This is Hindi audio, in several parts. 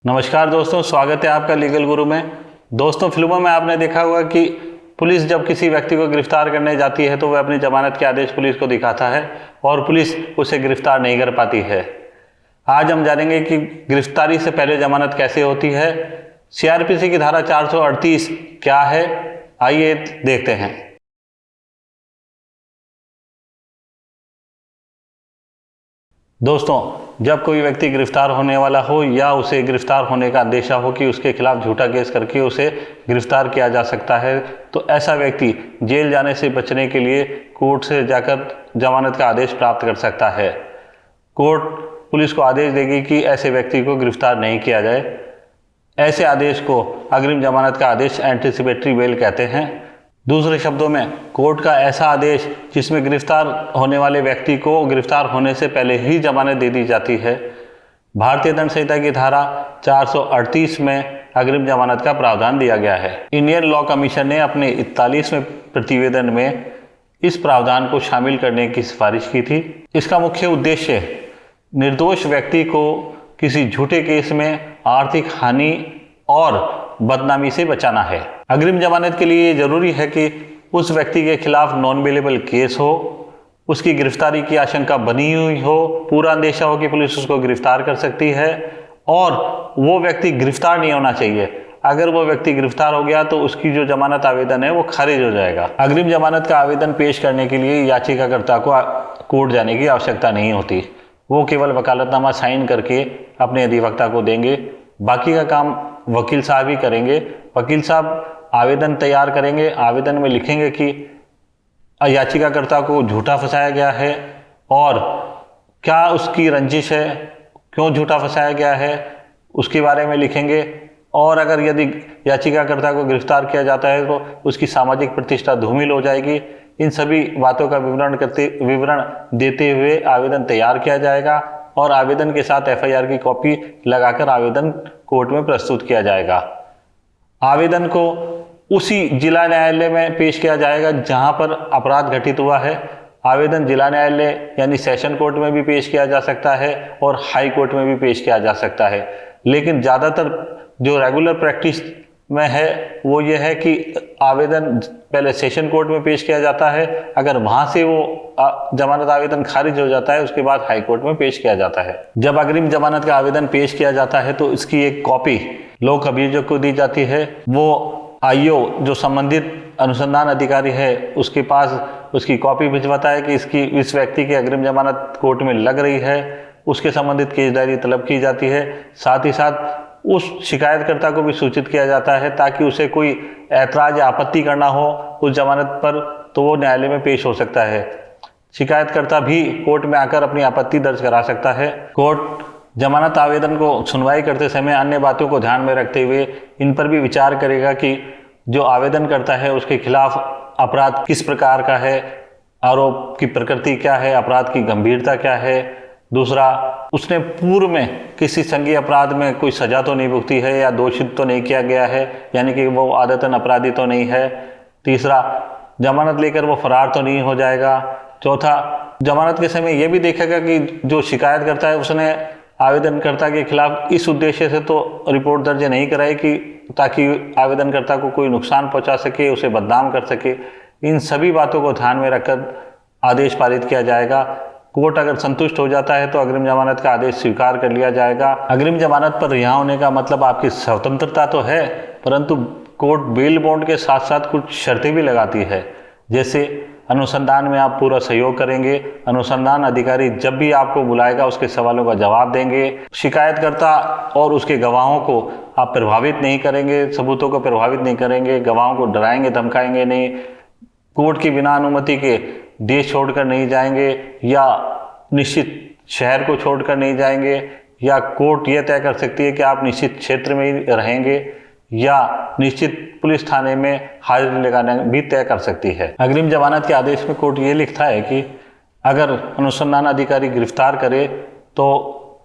नमस्कार दोस्तों, स्वागत है आपका लीगल गुरु में। दोस्तों, फिल्मों में आपने देखा होगा कि पुलिस जब किसी व्यक्ति को गिरफ्तार करने जाती है तो वह अपनी जमानत के आदेश पुलिस को दिखाता है और पुलिस उसे गिरफ्तार नहीं कर पाती है। आज हम जानेंगे कि गिरफ्तारी से पहले जमानत कैसे होती है। सीआरपीसी की धारा 438 क्या है, आइए देखते हैं। दोस्तों, जब कोई व्यक्ति गिरफ्तार होने वाला हो या उसे गिरफ्तार होने का अंदेशा हो कि उसके खिलाफ झूठा केस करके उसे गिरफ्तार किया जा सकता है, तो ऐसा व्यक्ति जेल जाने से बचने के लिए कोर्ट से जाकर जमानत का आदेश प्राप्त कर सकता है। कोर्ट पुलिस को आदेश देगी कि ऐसे व्यक्ति को गिरफ्तार नहीं किया जाए। ऐसे आदेश को अग्रिम जमानत का आदेश एंटीसिपेटरी बेल कहते हैं। दूसरे शब्दों में, कोर्ट का ऐसा आदेश जिसमें गिरफ्तार होने वाले व्यक्ति को गिरफ्तार होने से पहले ही जमानत दे दी जाती है। भारतीय दंड संहिता की धारा 438 में अग्रिम जमानत का प्रावधान दिया गया है। इंडियन लॉ कमीशन ने अपने 41वें प्रतिवेदन में इस प्रावधान को शामिल करने की सिफारिश की थी। इसका मुख्य उद्देश्य निर्दोष व्यक्ति को किसी झूठे केस में आर्थिक हानि और बदनामी से बचाना है। अग्रिम जमानत के लिए जरूरी है कि उस व्यक्ति के खिलाफ नॉन बेलेबल केस हो, उसकी गिरफ्तारी की आशंका बनी हुई हो, पूरा अंदेशा हो कि पुलिस उसको गिरफ्तार कर सकती है और वो व्यक्ति गिरफ्तार नहीं होना चाहिए। अगर वो व्यक्ति गिरफ्तार हो गया तो उसकी जो जमानत आवेदन है वो खारिज हो जाएगा। अग्रिम जमानत का आवेदन पेश करने के लिए याचिकाकर्ता को कोर्ट जाने की आवश्यकता नहीं होती। वो केवल वकालतनामा साइन करके अपने अधिवक्ता को देंगे। बाकी का काम वकील साहब ही करेंगे। वकील साहब आवेदन तैयार करेंगे, आवेदन में लिखेंगे कि याचिकाकर्ता को झूठा फंसाया गया है और क्या उसकी रंजिश है, क्यों झूठा फंसाया गया है, उसके बारे में लिखेंगे। और अगर यदि याचिकाकर्ता को गिरफ्तार किया जाता है तो उसकी सामाजिक प्रतिष्ठा धूमिल हो जाएगी। इन सभी बातों का विवरण देते हुए आवेदन तैयार किया जाएगा और आवेदन के साथ एफआईआर की कॉपी लगाकर आवेदन कोर्ट में प्रस्तुत किया जाएगा। आवेदन को उसी जिला न्यायालय में पेश किया जाएगा जहां पर अपराध घटित हुआ है। आवेदन जिला न्यायालय यानी सेशन कोर्ट में भी पेश किया जा सकता है और हाई कोर्ट में भी पेश किया जा सकता है। लेकिन ज़्यादातर जो रेगुलर प्रैक्टिस में है वो ये है कि आवेदन पहले सेशन कोर्ट में पेश किया जाता है। अगर वहां से वो जमानत आवेदन खारिज हो जाता है उसके बाद हाई कोर्ट में पेश किया जाता है। जब अग्रिम जमानत का आवेदन पेश किया जाता है तो इसकी एक कॉपी लोक अभियोजक को दी जाती है। वो आईओ जो संबंधित अनुसंधान अधिकारी है उसके पास उसकी कॉपी भिजवाता है कि इस व्यक्ति की अग्रिम जमानत कोर्ट में लग रही है। उसके संबंधित केस डायरी तलब की जाती है। साथ ही साथ उस शिकायतकर्ता को भी सूचित किया जाता है ताकि उसे कोई ऐतराज या आपत्ति करना हो उस जमानत पर तो वो न्यायालय में पेश हो सकता है। शिकायतकर्ता भी कोर्ट में आकर अपनी आपत्ति दर्ज करा सकता है। कोर्ट जमानत आवेदन को सुनवाई करते समय अन्य बातों को ध्यान में रखते हुए इन पर भी विचार करेगा कि जो आवेदन करता है उसके खिलाफ अपराध किस प्रकार का है, आरोप की प्रकृति क्या है, अपराध की गंभीरता क्या है। दूसरा, उसने पूर्व में किसी संज्ञेय अपराध में कोई सजा तो नहीं भुगती है या दोषित तो नहीं किया गया है, यानी कि वो आदतन अपराधी तो नहीं है। तीसरा, जमानत लेकर वो फरार तो नहीं हो जाएगा। चौथा, जमानत के समय ये भी देखेगा कि जो शिकायत करता है उसने आवेदनकर्ता के खिलाफ इस उद्देश्य से तो रिपोर्ट दर्ज नहीं कराई कि ताकि आवेदनकर्ता को कोई नुकसान पहुंचा सके, उसे बदनाम कर सके। इन सभी बातों को ध्यान में रखकर आदेश पारित किया जाएगा। कोर्ट अगर संतुष्ट हो जाता है तो अग्रिम जमानत का आदेश स्वीकार कर लिया जाएगा। अग्रिम जमानत पर रिहा होने का मतलब आपकी स्वतंत्रता तो है, परंतु कोर्ट बेल बॉन्ड के साथ साथ कुछ शर्तें भी लगाती है। जैसे अनुसंधान में आप पूरा सहयोग करेंगे, अनुसंधान अधिकारी जब भी आपको बुलाएगा उसके सवालों का जवाब देंगे, शिकायतकर्ता और उसके गवाहों को आप प्रभावित नहीं करेंगे, सबूतों को प्रभावित नहीं करेंगे, गवाहों को डराएंगे धमकाएंगे नहीं, कोर्ट की बिना अनुमति के देश छोड़कर नहीं जाएंगे या निश्चित शहर को छोड़कर नहीं जाएंगे, या कोर्ट यह तय कर सकती है कि आप निश्चित क्षेत्र में ही रहेंगे या निश्चित पुलिस थाने में हाजिरी लगाना भी तय कर सकती है। अग्रिम जमानत के आदेश में कोर्ट ये लिखता है कि अगर अनुसंधान अधिकारी गिरफ्तार करे तो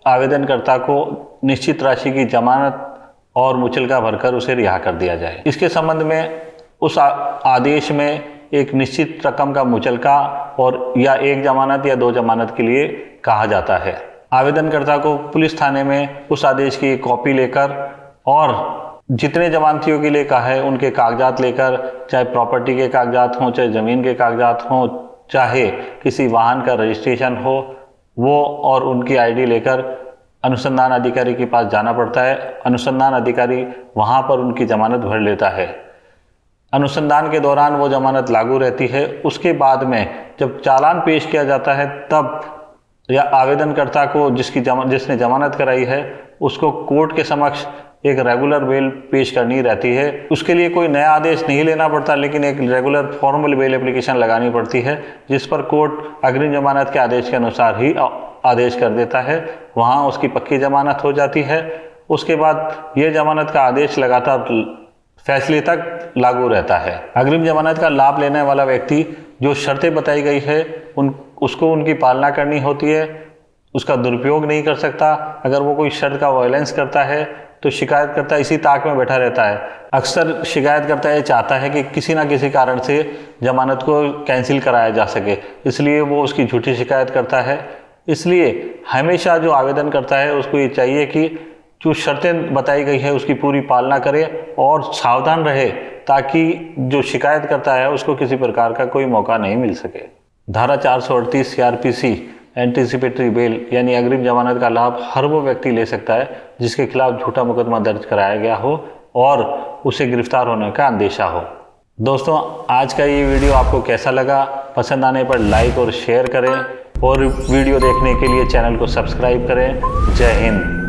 आवेदनकर्ता को निश्चित राशि की जमानत और मुचलका भरकर उसे रिहा कर दिया जाए। इसके संबंध में उस आदेश में एक निश्चित रकम का मुचलका और या एक जमानत या दो जमानत के लिए कहा जाता है। आवेदनकर्ता को पुलिस थाने में उस आदेश की एक कॉपी लेकर और जितने जमानतियों के लिए कहा है उनके कागजात लेकर, चाहे प्रॉपर्टी के कागजात हों, चाहे ज़मीन के कागजात हों, चाहे किसी वाहन का रजिस्ट्रेशन हो, वो और उनकी आईडी लेकर अनुसंधान अधिकारी के पास जाना पड़ता है। अनुसंधान अधिकारी वहाँ पर उनकी जमानत भर लेता है। अनुसंधान के दौरान वो जमानत लागू रहती है। उसके बाद में जब चालान पेश किया जाता है तब या आवेदनकर्ता को जिसने जमानत कराई है उसको कोर्ट के समक्ष एक रेगुलर बेल पेश करनी रहती है। उसके लिए कोई नया आदेश नहीं लेना पड़ता, लेकिन एक रेगुलर फॉर्मल बेल एप्लीकेशन लगानी पड़ती है, जिस पर कोर्ट अग्रिम जमानत के आदेश के अनुसार ही आदेश कर देता है। वहाँ उसकी पक्की जमानत हो जाती है। उसके बाद ये जमानत का आदेश लगातार फैसले तक लागू रहता है। अग्रिम जमानत का लाभ लेने वाला व्यक्ति जो शर्तें बताई गई है उसको उनकी पालना करनी होती है, उसका दुरुपयोग नहीं कर सकता। अगर वो कोई शर्त का वायलेंस करता है तो शिकायतकर्ता इसी ताक में बैठा रहता है। अक्सर शिकायतकर्ता ये चाहता है कि किसी ना किसी कारण से जमानत को कैंसिल कराया जा सके, इसलिए वो उसकी झूठी शिकायत करता है। इसलिए हमेशा जो आवेदन करता है उसको ये चाहिए कि जो शर्तें बताई गई है उसकी पूरी पालना करे और सावधान रहे, ताकि जो शिकायत करता है उसको किसी प्रकार का कोई मौका नहीं मिल सके। धारा 438 CRPC एंटीसिपेटरी बेल यानी अग्रिम जमानत का लाभ हर वो व्यक्ति ले सकता है जिसके खिलाफ झूठा मुकदमा दर्ज कराया गया हो और उसे गिरफ्तार होने का अंदेशा हो। दोस्तों, आज का ये वीडियो आपको कैसा लगा? पसंद आने पर लाइक और शेयर करें और वीडियो देखने के लिए चैनल को सब्सक्राइब करें। जय हिंद।